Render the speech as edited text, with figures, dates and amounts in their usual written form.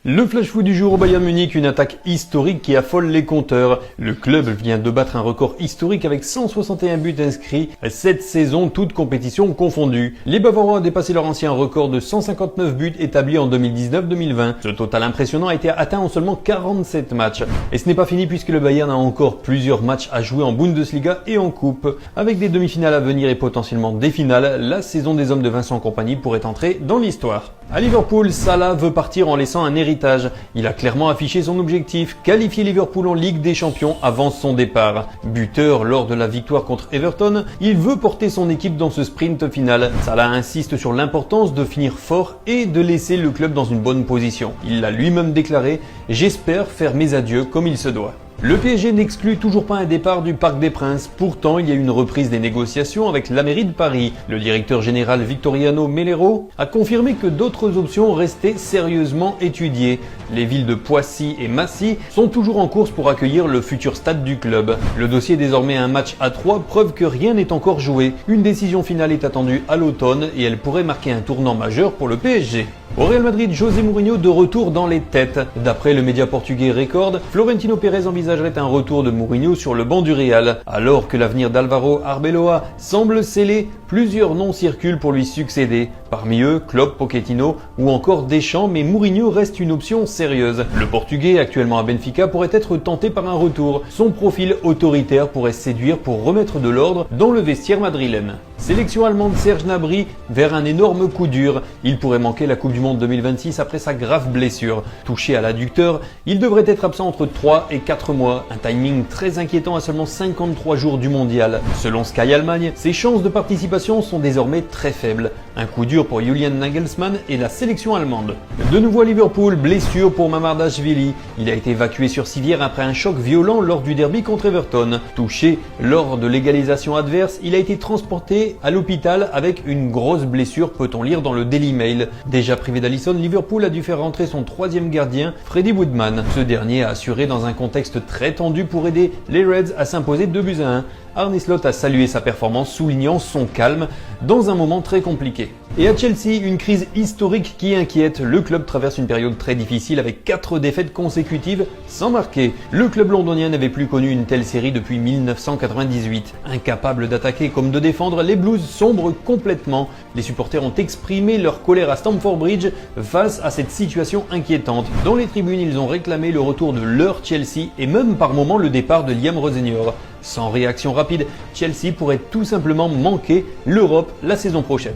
Le flash foot du jour au Bayern Munich, une attaque historique qui affole les compteurs. Le club vient de battre un record historique avec 161 buts inscrits cette saison, toutes compétitions confondues. Les Bavarois ont dépassé leur ancien record de 159 buts établi en 2019-2020. Ce total impressionnant a été atteint en seulement 47 matchs. Et ce n'est pas fini puisque le Bayern a encore plusieurs matchs à jouer en Bundesliga et en coupe. Avec des demi-finales à venir et potentiellement des finales, la saison des hommes de Vincent Kompany pourrait entrer dans l'histoire. À Liverpool, Salah veut partir en laissant un héritage. Il a clairement affiché son objectif, qualifier Liverpool en Ligue des Champions avant son départ. Buteur lors de la victoire contre Everton, il veut porter son équipe dans ce sprint final. Salah insiste sur l'importance de finir fort et de laisser le club dans une bonne position. Il l'a lui-même déclaré « J'espère faire mes adieux comme il se doit ». Le PSG n'exclut toujours pas un départ du Parc des Princes. Pourtant, il y a une reprise des négociations avec la mairie de Paris. Le directeur général Victoriano Melero a confirmé que d'autres options restaient sérieusement étudiées. Les villes de Poissy et Massy sont toujours en course pour accueillir le futur stade du club. Le dossier est désormais un match à 3, preuve que rien n'est encore joué. Une décision finale est attendue à l'automne et elle pourrait marquer un tournant majeur pour le PSG. Au Real Madrid, José Mourinho de retour dans les têtes. D'après le média portugais Record, Florentino Pérez envisagerait un retour de Mourinho sur le banc du Real. Alors que l'avenir d'Alvaro Arbeloa semble scellé, plusieurs noms circulent pour lui succéder. Parmi eux, Klopp, Pochettino ou encore Deschamps, mais Mourinho reste une option sérieuse. Le Portugais, actuellement à Benfica, pourrait être tenté par un retour. Son profil autoritaire pourrait séduire pour remettre de l'ordre dans le vestiaire madrilène. Sélection allemande Serge Gnabry vers un énorme coup dur. Il pourrait manquer la Coupe du Monde 2026 après sa grave blessure. Touché à l'adducteur, il devrait être absent entre 3 et 4 mois. Un timing très inquiétant à seulement 53 jours du mondial. Selon Sky Allemagne, ses chances de participation sont désormais très faibles. Un coup dur pour Julian Nagelsmann et la sélection allemande. De nouveau à Liverpool, blessure pour Mamardashvili. Il a été évacué sur civière après un choc violent lors du derby contre Everton. Touché lors de l'égalisation adverse, il a été transporté à l'hôpital avec une grosse blessure, peut-on lire dans le Daily Mail. Déjà privé d'Alisson, Liverpool a dû faire rentrer son troisième gardien, Freddie Woodman. Ce dernier a assuré dans un contexte très tendu pour aider les Reds à s'imposer 2-1. Arne Slot a salué sa performance, soulignant son calme dans un moment très compliqué. Et à Chelsea, une crise historique qui inquiète. Le club traverse une période très difficile avec 4 défaites consécutives sans marquer. Le club londonien n'avait plus connu une telle série depuis 1998. Incapable d'attaquer comme de défendre, les Blues sombrent complètement. Les supporters ont exprimé leur colère à Stamford Bridge face à cette situation inquiétante. Dans les tribunes, ils ont réclamé le retour de leur Chelsea et même par moments le départ de Liam Rosenior. Sans réaction rapide, Chelsea pourrait tout simplement manquer l'Europe la saison prochaine.